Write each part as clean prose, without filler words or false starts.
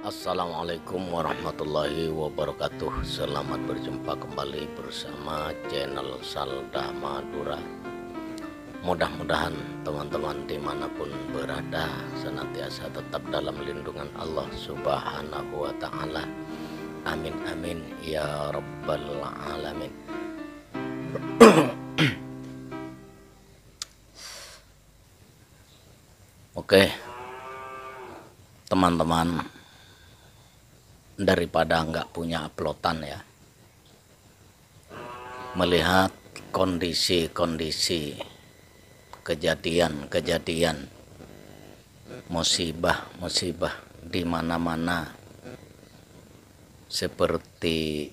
Assalamualaikum warahmatullahi wabarakatuh. Selamat berjumpa kembali bersama channel Salda Madura. Mudah-mudahan teman-teman dimanapun berada senantiasa tetap dalam lindungan Allah Subhanahu wa ta'ala. Amin amin ya rabbal alamin. Oke teman-teman, daripada nggak punya uploadan ya, melihat kondisi-kondisi kejadian-kejadian musibah-musibah di mana-mana, seperti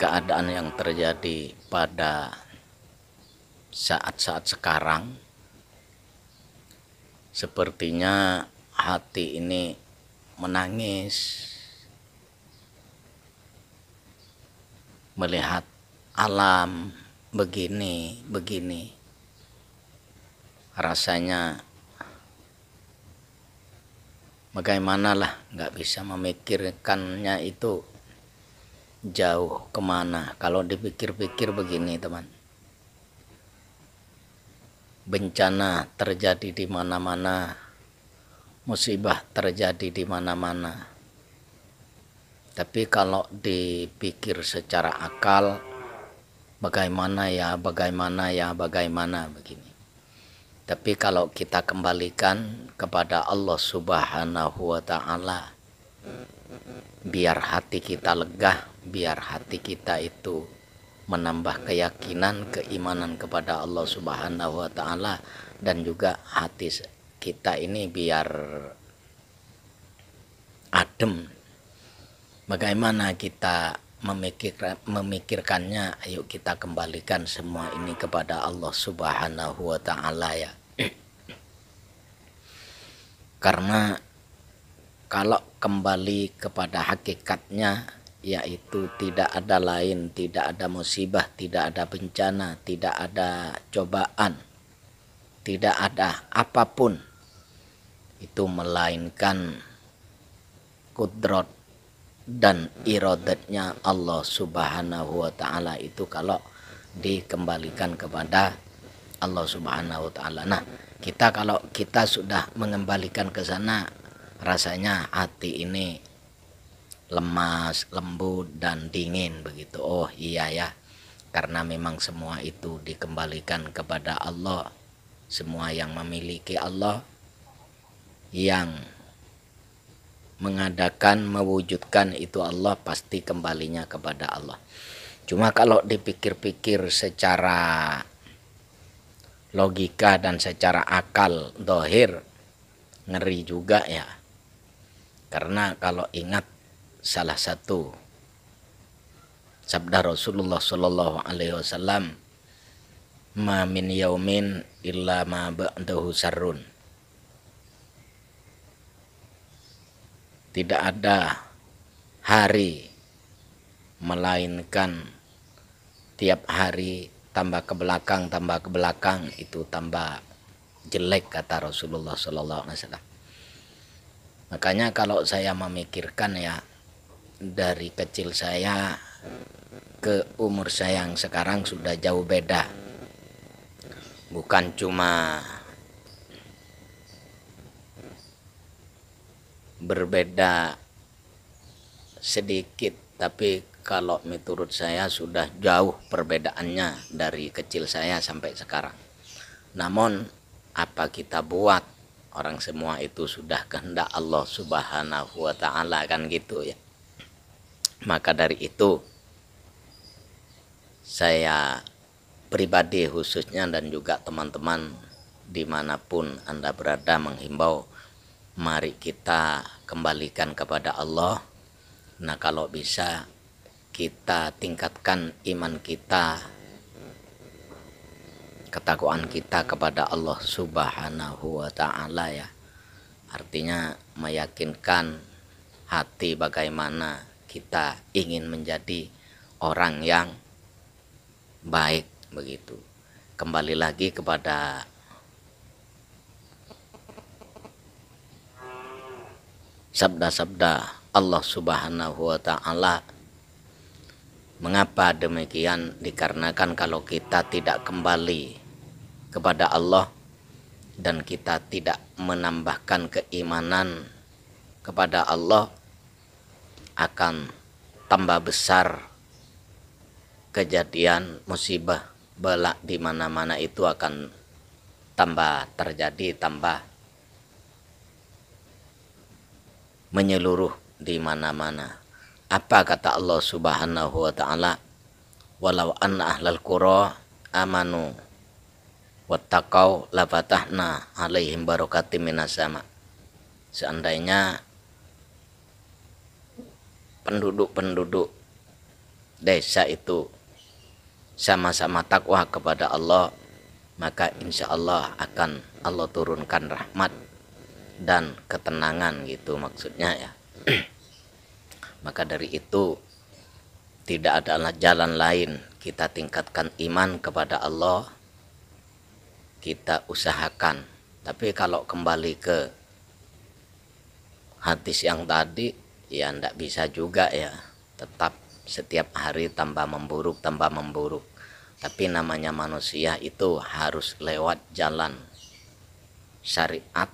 keadaan yang terjadi pada saat-saat sekarang, sepertinya hati ini menangis melihat alam begini rasanya bagaimana lah, nggak bisa memikirkannya itu jauh kemana. Kalau dipikir-pikir begini teman, bencana terjadi di mana-mana, musibah terjadi di mana-mana. Tapi kalau dipikir secara akal, bagaimana begini. Tapi kalau kita kembalikan kepada Allah Subhanahu wa ta'ala, biar hati kita lega, biar hati kita itu menambah keyakinan, keimanan kepada Allah Subhanahu wa ta'ala, dan juga hati kita ini biar adem. Bagaimana kita memikirkannya? Ayo kita kembalikan semua ini kepada Allah Subhanahu wa ta'ala ya. Karena kalau kembali kepada hakikatnya, yaitu tidak ada lain, tidak ada musibah, tidak ada bencana, tidak ada cobaan, tidak ada apapun itu melainkan kudrat dan iradatnya Allah Subhanahu wa ta'ala. Itu kalau dikembalikan kepada Allah Subhanahu wa ta'ala. Nah, kalau kita sudah mengembalikan ke sana, rasanya hati ini lemas, lembut dan dingin begitu. Oh iya ya, karena memang semua itu dikembalikan kepada Allah. Semua yang memiliki Allah, yang mengadakan, mewujudkan itu Allah, pasti kembalinya kepada Allah. Cuma kalau dipikir-pikir secara logika dan secara akal dohir, ngeri juga ya. Karena kalau ingat salah satu sabda Rasulullah Shallallahu Alaihi Wasallam, ma min yaumin illa ma ba'dahu sarrun. Tidak ada hari melainkan tiap hari tambah ke belakang itu tambah jelek, kata Rasulullah Sallallahu Alaihi Wasallam. Makanya kalau saya memikirkan ya, dari kecil saya ke umur saya yang sekarang sudah jauh beda. Bukan cuma berbeda sedikit, tapi kalau menurut saya sudah jauh perbedaannya dari kecil saya sampai sekarang. Namun apa kita buat, orang semua itu sudah kehendak Allah Subhanahu wa ta'ala, kan gitu ya. Maka dari itu saya pribadi khususnya, dan juga teman-teman dimanapun Anda berada, menghimbau, mari kita kembalikan kepada Allah. Nah, kalau bisa kita tingkatkan iman kita, ketakwaan kita kepada Allah Subhanahu wa ta'ala ya. Artinya meyakinkan hati bagaimana kita ingin menjadi orang yang baik begitu. Kembali lagi kepada sabda-sabda Allah Subhanahu wa Ta'ala. Mengapa demikian? Dikarenakan kalau kita tidak kembali kepada Allah dan kita tidak menambahkan keimanan kepada Allah, akan tambah besar kejadian musibah bala di mana-mana, itu akan tambah terjadi, tambah menyeluruh di mana-mana. Apa kata Allah Subhanahu wa Ta'ala? Walau anna ahlal qura amanu wattaqau lafatahna alaihim barakatim minas sama. Seandainya penduduk-penduduk desa itu sama-sama takwa kepada Allah, maka insya Allah akan Allah turunkan rahmat dan ketenangan, gitu maksudnya ya. Maka dari itu tidak ada jalan lain, kita tingkatkan iman kepada Allah, kita usahakan. Tapi kalau kembali ke hadis yang tadi, ya ndak bisa juga ya, tetap setiap hari tambah memburuk, tambah memburuk. Tapi namanya manusia itu harus lewat jalan syariat,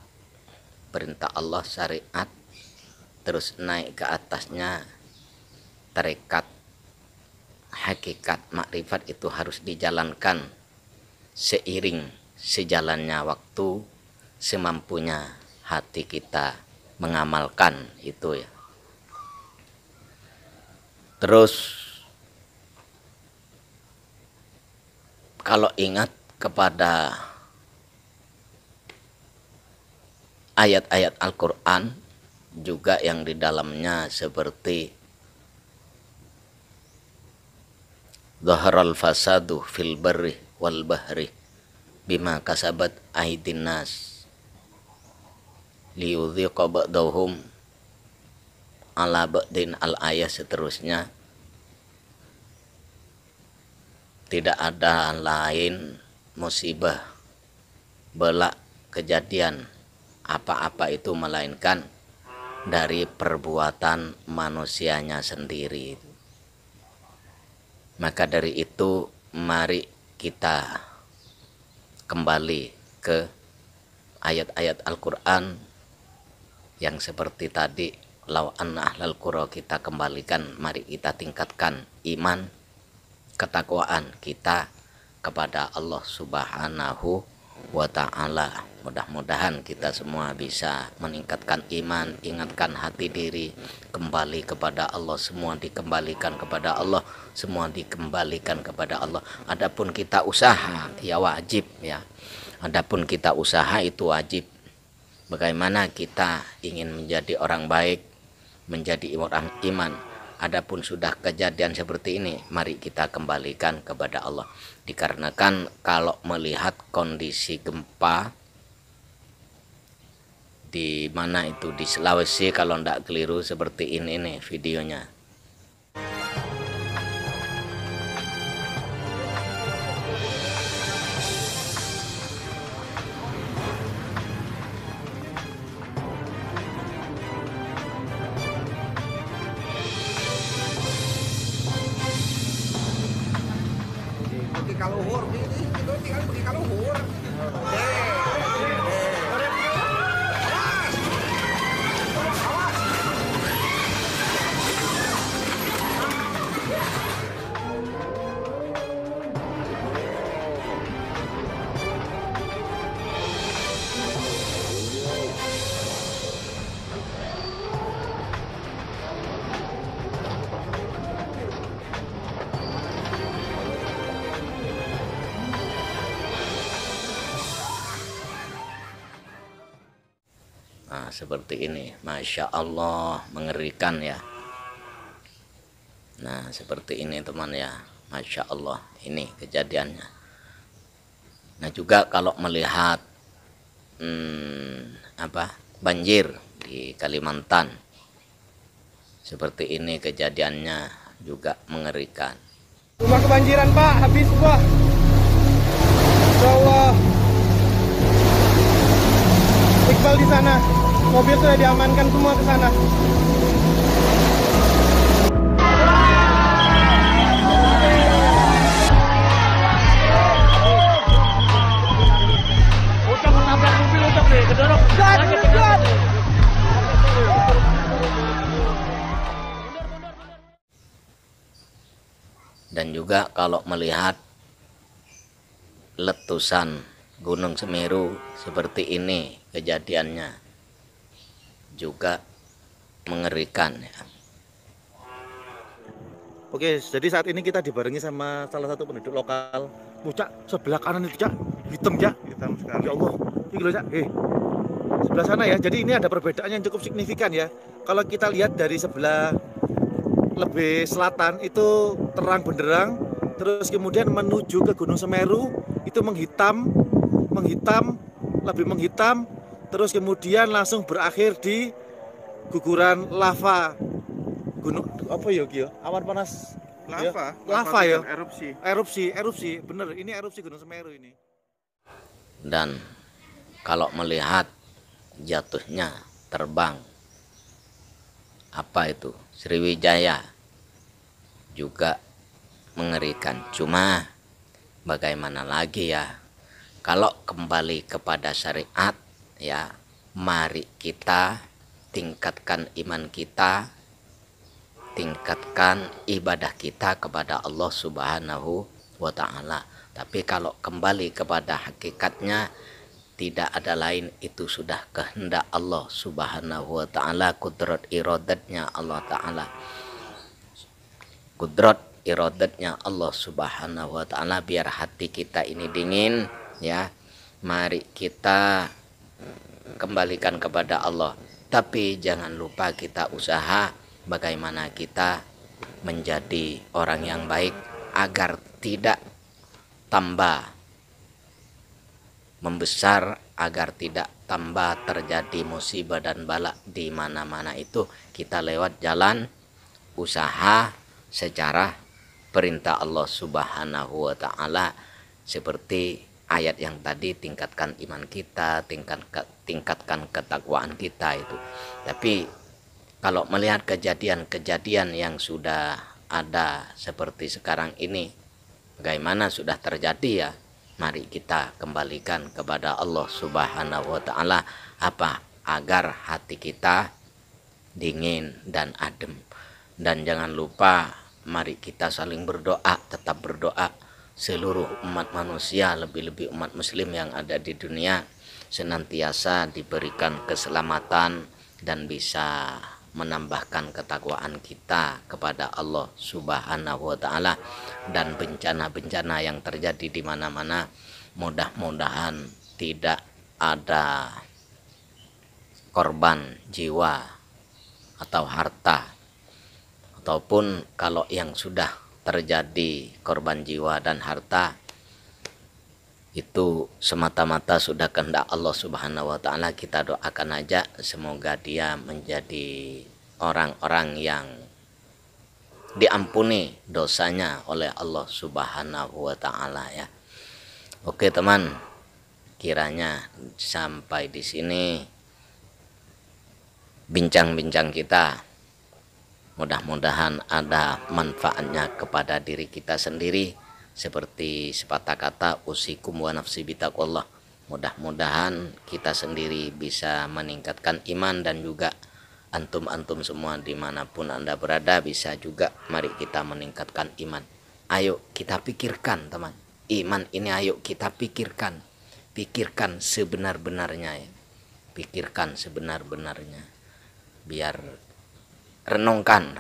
perintah Allah syariat, terus naik ke atasnya tarekat, hakikat, makrifat, itu harus dijalankan seiring sejalannya waktu, semampunya hati kita mengamalkan itu ya. Terus kalau ingat kepada ayat-ayat Al-Quran juga yang di dalamnya seperti zaharal fasadu fil barri wal bahri bima kasabat aydin nas liyudhiqa ba'dahum ala ba'din, al-ayat seterusnya. Tidak ada lain musibah, bala, kejadian apa-apa itu melainkan dari perbuatan manusianya sendiri. Maka dari itu mari kita kembali ke ayat-ayat Al-Quran yang seperti tadi, lau anna ahlal qura, kita kembalikan, mari kita tingkatkan iman, ketakwaan kita kepada Allah Subhanahu wa Ta'ala. Mudah-mudahan kita semua bisa meningkatkan iman, ingatkan hati diri, kembali kepada Allah, semua dikembalikan kepada Allah, semua dikembalikan kepada Allah. Adapun kita usaha, ya wajib ya. Adapun kita usaha itu wajib. Bagaimana kita ingin menjadi orang baik, menjadi orang iman. Adapun sudah kejadian seperti ini, mari kita kembalikan kepada Allah. Dikarenakan kalau melihat kondisi gempa di mana itu, di Sulawesi kalau tidak keliru, seperti ini nih videonya. Kaluhur, itu tinggal pergi kaluhur. Nah, seperti ini, Masya Allah, mengerikan ya. Nah, seperti ini teman ya, Masya Allah, ini kejadiannya. Nah, juga kalau melihat banjir di Kalimantan, seperti ini kejadiannya juga mengerikan. Rumah kebanjiran Pak, habis Pak. Insya Allah. Iqbal di sana. Mobil sudah diamankan semua ke sana. juga kalau melihat letusan Gunung Semeru seperti ini kejadiannya juga mengerikan ya. Oke, jadi saat ini kita dibarengi sama salah satu penduduk lokal. Cak, sebelah kanan itu, Cak, hitam, Cak. Hitam sekali. Ya Allah, ini loh, Cak. Sebelah sana ya. Jadi ini ada perbedaan yang cukup signifikan ya. Kalau kita lihat dari sebelah lebih selatan itu terang benderang, terus kemudian menuju ke Gunung Semeru itu menghitam, lebih menghitam, terus kemudian langsung berakhir di guguran lava. Gunung apa ya, Gio? Awan panas lava ya, erupsi bener, ini erupsi Gunung Semeru ini. Dan kalau melihat jatuhnya terbang apa itu Sriwijaya juga mengerikan. Cuma bagaimana lagi ya, kalau kembali kepada syariat ya, mari kita tingkatkan iman kita, tingkatkan ibadah kita kepada Allah Subhanahu wa ta'ala. Tapi kalau kembali kepada hakikatnya, tidak ada lain, itu sudah kehendak Allah Subhanahu wa ta'ala, kudrat iradatnya Allah ta'ala. Kudrat iradatnya Allah Subhanahu wa ta'ala. Biar hati kita ini dingin ya, mari kita kembalikan kepada Allah. Tapi jangan lupa kita usaha bagaimana kita menjadi orang yang baik agar tidak tambah membesar, agar tidak tambah terjadi musibah dan bala di mana-mana. Itu kita lewat jalan usaha secara perintah Allah Subhanahu wa ta'ala, seperti ayat yang tadi, tingkatkan iman kita, tingkatkan ketakwaan kita itu. Tapi kalau melihat kejadian-kejadian yang sudah ada seperti sekarang ini, bagaimana sudah terjadi ya, mari kita kembalikan kepada Allah Subhanahu wa ta'ala. Apa? Agar hati kita dingin dan adem. Dan jangan lupa, mari kita saling berdoa, tetap berdoa. Seluruh umat manusia, lebih-lebih umat muslim yang ada di dunia, senantiasa diberikan keselamatan dan bisa menambahkan ketakwaan kita kepada Allah Subhanahu wa ta'ala. Dan bencana-bencana yang terjadi di mana-mana, mudah-mudahan tidak ada korban jiwa atau harta, ataupun kalau yang sudah terjadi korban jiwa dan harta, itu semata-mata sudah kehendak Allah Subhanahu wa ta'ala. Kita doakan aja semoga dia menjadi orang-orang yang diampuni dosanya oleh Allah Subhanahu wa ta'ala ya. Oke teman, kiranya sampai di sini bincang-bincang kita, mudah-mudahan ada manfaatnya kepada diri kita sendiri. Seperti sepatah kata, usikum wa nafsi bitaqwallah. Mudah-mudahan kita sendiri bisa meningkatkan iman, dan juga antum-antum semua dimanapun Anda berada bisa juga, mari kita meningkatkan iman. Ayo kita pikirkan teman, iman ini ayo kita pikirkan. Pikirkan sebenar-benarnya ya. Pikirkan sebenar-benarnya. Biar renungkan,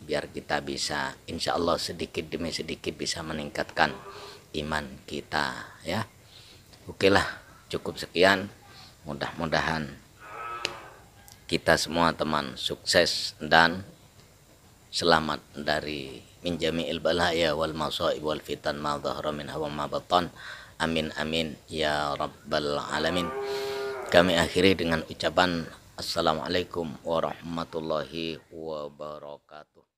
biar kita bisa insya Allah sedikit demi sedikit bisa meningkatkan iman kita ya. Oke lah, cukup sekian. Mudah-mudahan kita semua teman sukses dan selamat dari min jami'il balaya wal masaib wal fitan ma dhahara minha wa ma batan. Amin amin ya rabbal alamin. Kami akhiri dengan ucapan Assalamualaikum warahmatullahi wabarakatuh.